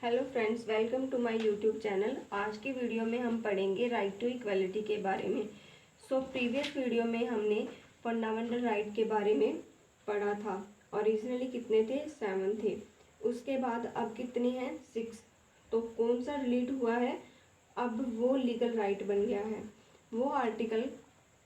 Hello friends, welcome to my YouTube channel. आज की video में हम पढ़ेंगे राइट टू इक्वलिटी के बारे में। प्रीवियस वीडियो में हमने फंडामेंटल राइट के बारे में पढ़ा था। ओरिजिनली कितने थे? 7 थे। उसके बाद अब कितने हैं? 6। तो कौन सा डिलीट हुआ है? अब वो लीगल राइट बन गया है। वो आर्टिकल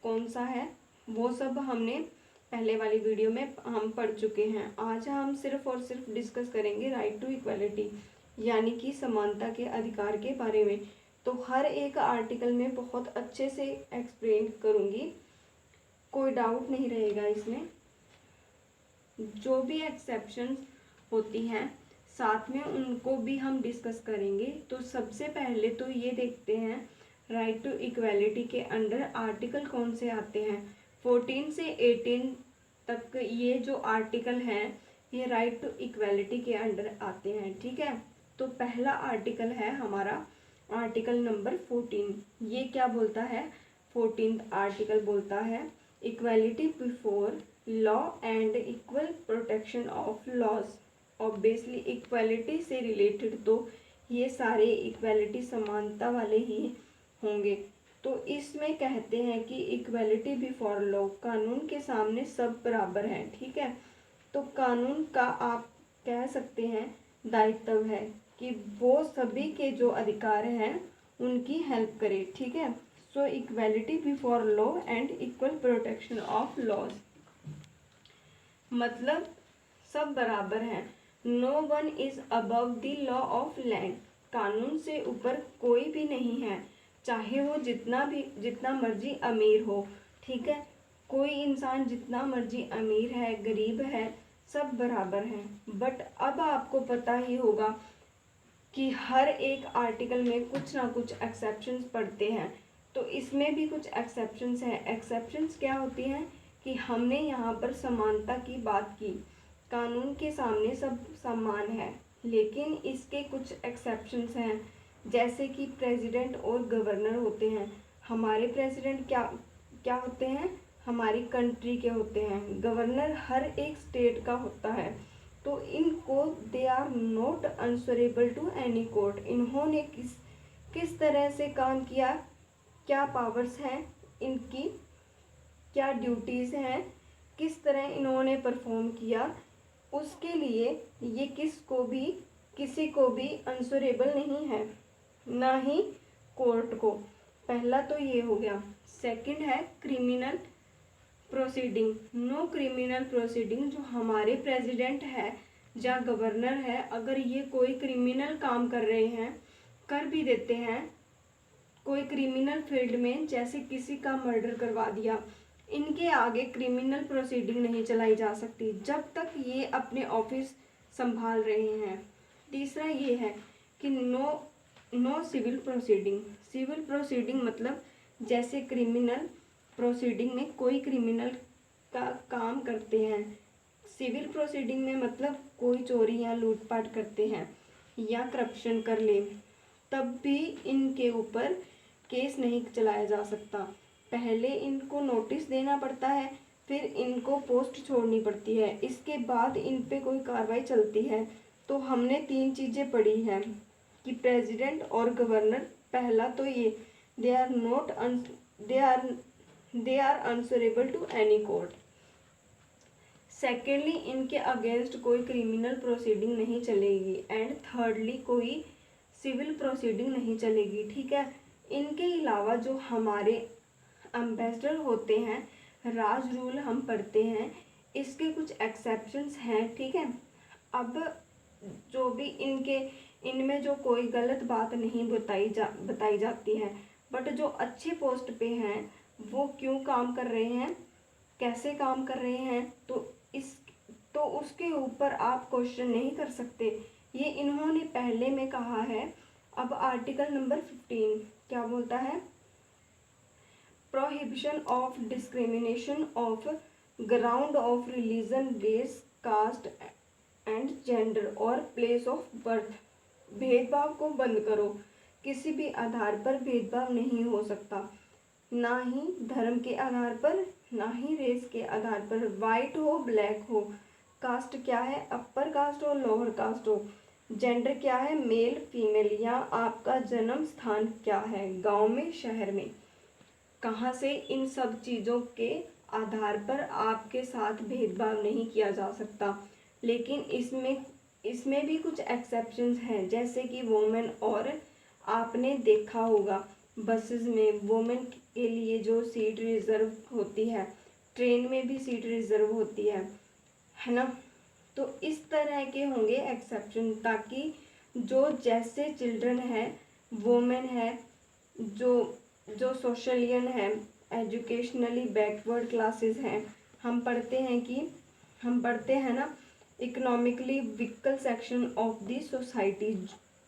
कौन सा है वो सब हमने पहले वाली वीडियो में हम पढ़ चुके हैं। आज हम सिर्फ और सिर्फ डिस्कस करेंगे राइट टू इक्वलिटी, यानी कि समानता के अधिकार के बारे में। तो हर एक आर्टिकल में बहुत अच्छे से एक्सप्लेन करूंगी, कोई डाउट नहीं रहेगा इसमें। जो भी एक्सेप्शंस होती हैं साथ में उनको भी हम डिस्कस करेंगे। तो सबसे पहले तो ये देखते हैं राइट टू इक्वलिटी के अंडर आर्टिकल कौन से आते हैं। 14 से 18 तक ये जो आर्टिकल हैं ये राइट टू इक्वलिटी के अंडर आते हैं। ठीक है, तो पहला आर्टिकल है हमारा आर्टिकल नंबर 14। ये क्या बोलता है? 14th आर्टिकल बोलता है equality before law and equal protection of laws. Obviously equality से रिलेटेड तो ये सारे इक्वलिटी समानता वाले ही होंगे। तो इसमें कहते हैं कि इक्वलिटी बिफोर लॉ, कानून के सामने सब बराबर हैं। ठीक है, तो कानून का आप कह सकते हैं दायित्व है कि वो सभी के जो अधिकार हैं उनकी हेल्प करे। ठीक है, so equality before law and equal protection of laws, मतलब सब बराबर हैं। No one is above the law of land, कानून से ऊपर कोई भी नहीं है, चाहे वो जितना मर्जी अमीर हो। ठीक है, कोई इंसान जितना मर्जी अमीर है गरीब है सब बराबर हैं। बट अब आपको पता ही होगा कि हर एक आर्टिकल में कुछ ना कुछ एक्सेप्शंस पड़ते हैं। तो इसमें भी कुछ एक्सेप्शंस हैं। एक्सेप्शंस क्या होती हैं कि हमने यहाँ पर समानता की बात की, कानून के सामने सब समान है, लेकिन इसके कुछ एक्सेप्शंस हैं। जैसे कि प्रेसिडेंट और गवर्नर होते हैं। हमारे प्रेसिडेंट क्या क्या होते हैं? हमारी कंट्री के होते हैं। गवर्नर हर एक स्टेट का होता है। तो इनको they are not answerable to any court. इन्होंने किस तरह से काम किया, क्या पावर्स हैं इनकी, क्या ड्यूटीज़ हैं, किस तरह इन्होंने परफॉर्म किया, उसके लिए ये किसी को भी आंसरेबल नहीं है, ना ही कोर्ट को। पहला तो ये हो गया। सेकंड है criminal proceeding. No criminal proceeding, जो हमारे प्रेसिडेंट है या गवर्नर है, अगर ये कोई क्रिमिनल काम कर रहे हैं, कर भी देते हैं कोई क्रिमिनल फील्ड में, जैसे किसी का मर्डर करवा दिया, इनके आगे क्रिमिनल प्रोसीडिंग नहीं चलाई जा सकती जब तक ये अपने ऑफिस संभाल रहे हैं। तीसरा ये है कि no civil proceeding. Civil proceeding मतलब जैसे क्रिमिनल प्रोसीडिंग में कोई क्रिमिनल का काम करते हैं, सिविल प्रोसीडिंग में मतलब कोई चोरी या लूटपाट करते हैं या करप्शन कर ले, तब भी इनके ऊपर केस नहीं चलाया जा सकता। पहले इनको नोटिस देना पड़ता है, फिर इनको पोस्ट छोड़नी पड़ती है, इसके बाद इन पे कोई कार्रवाई चलती है। तो हमने 3 चीज़ें पढ़ी हैं कि प्रेसिडेंट और गवर्नर, पहला तो ये they are answerable to any court. Secondly इनके अगेंस्ट कोई क्रिमिनल प्रोसीडिंग नहीं चलेगी। एंड थर्डली कोई सिविल प्रोसीडिंग नहीं चलेगी। ठीक है, इनके अलावा जो हमारे एम्बेसडर होते हैं, राज रूल हम पढ़ते हैं, इसके कुछ एक्सेप्शंस हैं। ठीक है, अब जो भी इनमें जो कोई गलत बात नहीं बताई जाती है, बट जो अच्छे पोस्ट पे हैं वो क्यों काम कर रहे हैं, कैसे काम कर रहे हैं, तो उसके ऊपर आप क्वेश्चन नहीं कर सकते। ये इन्होंने पहले में कहा है। अब आर्टिकल नंबर 15 क्या बोलता है? Prohibition of discrimination of ground of religion, race, caste and gender और प्लेस ऑफ बर्थ। भेदभाव को बंद करो, किसी भी आधार पर भेदभाव नहीं हो सकता, ना ही धर्म के आधार पर, ना ही रेस के आधार पर, वाइट हो ब्लैक हो, कास्ट क्या है, अपर कास्ट हो लोअर कास्ट हो, जेंडर क्या है, मेल फीमेल, या आपका जन्म स्थान क्या है, गांव में शहर में, कहाँ से, इन सब चीज़ों के आधार पर आपके साथ भेदभाव नहीं किया जा सकता। लेकिन इसमें भी कुछ एक्सेप्शंस हैं, जैसे कि वोमेन, और आपने देखा होगा बसेस में वोमेन के लिए जो सीट रिजर्व होती है, ट्रेन में भी सीट रिजर्व होती है ना। तो इस तरह के होंगे एक्सेप्शन, ताकि जो जैसे चिल्ड्रन है, वोमेन है, जो जो सोशलियन है, एजुकेशनली बैकवर्ड क्लासेस हैं, हम पढ़ते हैं ना economically weaker section of the society,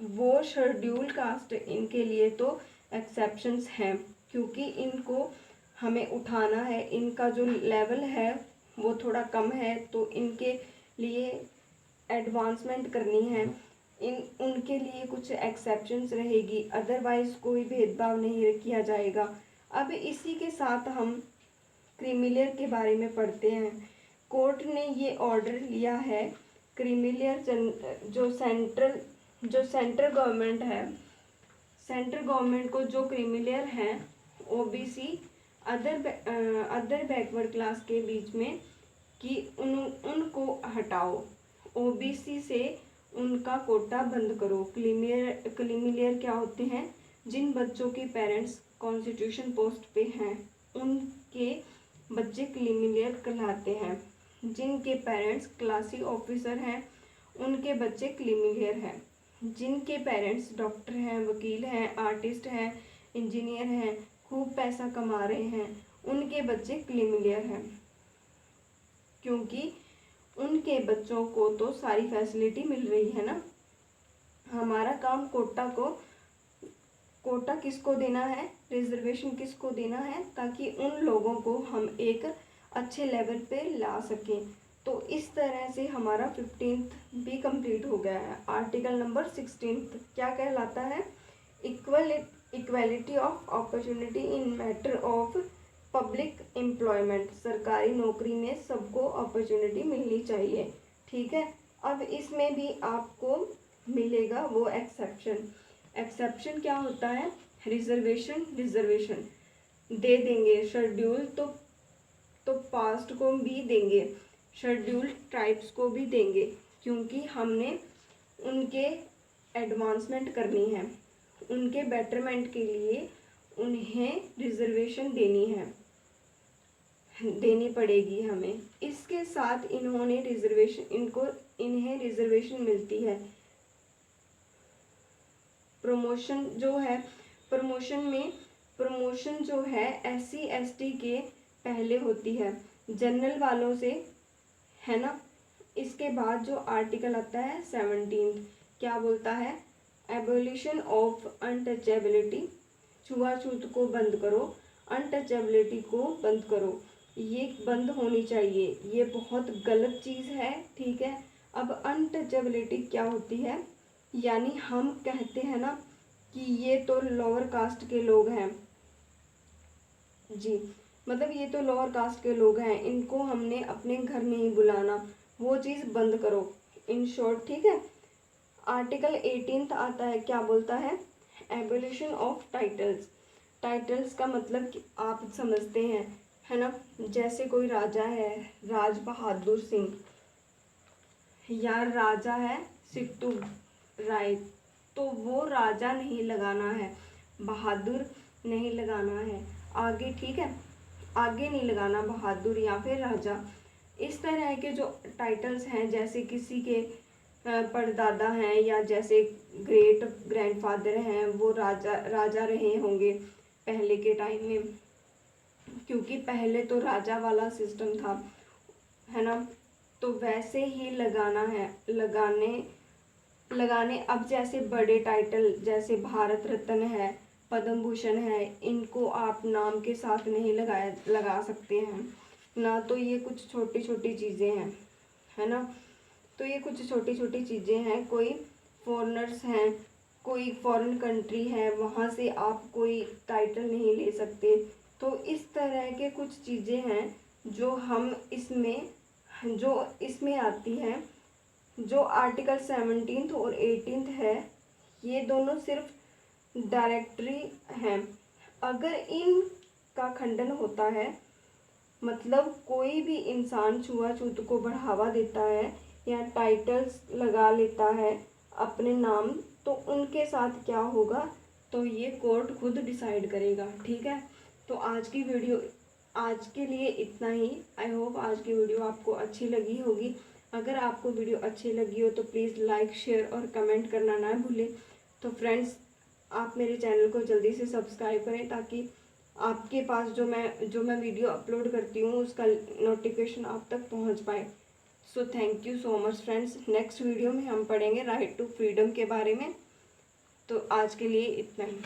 वो शेड्यूल कास्ट, इनके लिए तो एक्सेप्शंस हैं, क्योंकि इनको हमें उठाना है, इनका जो लेवल है वो थोड़ा कम है, तो इनके लिए एडवांसमेंट करनी है, उनके लिए कुछ एक्सेप्शंस रहेगी, अदरवाइज कोई भेदभाव नहीं किया जाएगा। अब इसी के साथ हम क्रीमीलेयर के बारे में पढ़ते हैं। कोर्ट ने ये ऑर्डर लिया है, क्रीमीलेयर जो सेंट्रल गवर्नमेंट है, सेंट्रल गवर्नमेंट को जो क्रीमीलेयर हैं ओबीसी अदर बैकवर्ड क्लास के बीच में, कि उनको हटाओ, ओबीसी से उनका कोटा बंद करो। क्रीमीलेयर क्या होते हैं, जिन बच्चों के पेरेंट्स कॉन्स्टिट्यूशन पोस्ट पे हैं उनके बच्चे क्रीमीलेयर कहलाते हैं, जिनके पेरेंट्स क्लासी ऑफिसर हैं उनके बच्चे क्रीमीलेयर हैं, जिनके पेरेंट्स डॉक्टर हैं, वकील हैं, आर्टिस्ट हैं, इंजीनियर हैं, खूब पैसा कमा रहे हैं, उनके बच्चे क्रीमीलेयर हैं, क्योंकि उनके बच्चों को तो सारी फैसिलिटी मिल रही है ना। हमारा काम कोटा किसको देना है, रिजर्वेशन किसको देना है, ताकि उन लोगों को हम एक अच्छे लेवल पे ला सकें। तो इस तरह से हमारा 15th भी कंप्लीट हो गया है। आर्टिकल नंबर 16 क्या कहलाता है, equality of opportunity in matter of public employment, सरकारी नौकरी में सबको अपॉर्चुनिटी मिलनी चाहिए। ठीक है, अब इसमें भी आपको मिलेगा वो एक्सेप्शन क्या होता है, रिजर्वेशन दे देंगे, शेड्यूल तो पास्ट को भी देंगे, शेड्यूल ट्राइब्स को भी देंगे, क्योंकि हमने उनके एडवांसमेंट करनी है, उनके बेटरमेंट के लिए उन्हें रिजर्वेशन देनी पड़ेगी हमें। इसके साथ इन्हें रिजर्वेशन मिलती है। प्रमोशन जो है SC ST के पहले होती है, जनरल वालों से, है ना। इसके बाद जो आर्टिकल आता है 17 क्या बोलता है, एबोलिशन ऑफ अनटचेबिलिटी, छुआछूत को बंद करो, अनटचेबिलिटी को बंद करो, ये बंद होनी चाहिए, ये बहुत गलत चीज़ है। ठीक है, अब अनटचेबिलिटी क्या होती है, यानी हम कहते हैं ना कि ये तो लोअर कास्ट के लोग हैं जी, मतलब ये तो लोअर कास्ट के लोग हैं, इनको हमने अपने घर नहीं बुलाना, वो चीज़ बंद करो, इन शॉर्ट। ठीक है, आर्टिकल 18 आता है, क्या बोलता है, एबोलिशन ऑफ टाइटल्स का मतलब कि आप समझते हैं, है ना। जैसे कोई राजा है, राज बहादुर सिंह, या राजा है सिट्टू राय, तो वो राजा नहीं लगाना है, बहादुर नहीं लगाना है आगे। ठीक है, आगे नहीं लगाना बहादुर या फिर राजा। इस तरह के जो टाइटल्स हैं, जैसे किसी के परदादा हैं, या जैसे ग्रेट ग्रैंडफादर हैं, वो राजा रहे होंगे पहले के टाइम में, क्योंकि पहले तो राजा वाला सिस्टम था, है ना। तो वैसे ही लगाना है, लगाने अब जैसे बड़े टाइटल जैसे भारत रत्न है, पद्म भूषण है, इनको आप नाम के साथ नहीं लगा सकते हैं ना। तो ये कुछ छोटी छोटी चीज़ें हैं, है ना। तो ये कुछ छोटी छोटी चीज़ें हैं। कोई फॉरेनर्स हैं, कोई फॉरेन कंट्री है, वहाँ से आप कोई टाइटल नहीं ले सकते। तो इस तरह के कुछ चीज़ें हैं जो इसमें आती हैं, जो आर्टिकल 17 और 18 है, ये दोनों सिर्फ डायरेक्टरी हैं। अगर इनका खंडन होता है, मतलब कोई भी इंसान छुआछूत को बढ़ावा देता है या टाइटल्स लगा लेता है अपने नाम, तो उनके साथ क्या होगा, तो ये कोर्ट खुद डिसाइड करेगा। ठीक है, तो आज के लिए इतना ही। आई होप आज की वीडियो आपको अच्छी लगी होगी। अगर आपको वीडियो अच्छी लगी हो तो प्लीज़ लाइक, शेयर और कमेंट करना ना भूलें। तो फ्रेंड्स, आप मेरे चैनल को जल्दी से सब्सक्राइब करें ताकि आपके पास जो मैं वीडियो अपलोड करती हूँ उसका नोटिफिकेशन आप तक पहुँच पाए। So thank you so much friends. Next video में हम पढ़ेंगे राइट टू फ्रीडम के बारे में। तो आज के लिए इतना ही।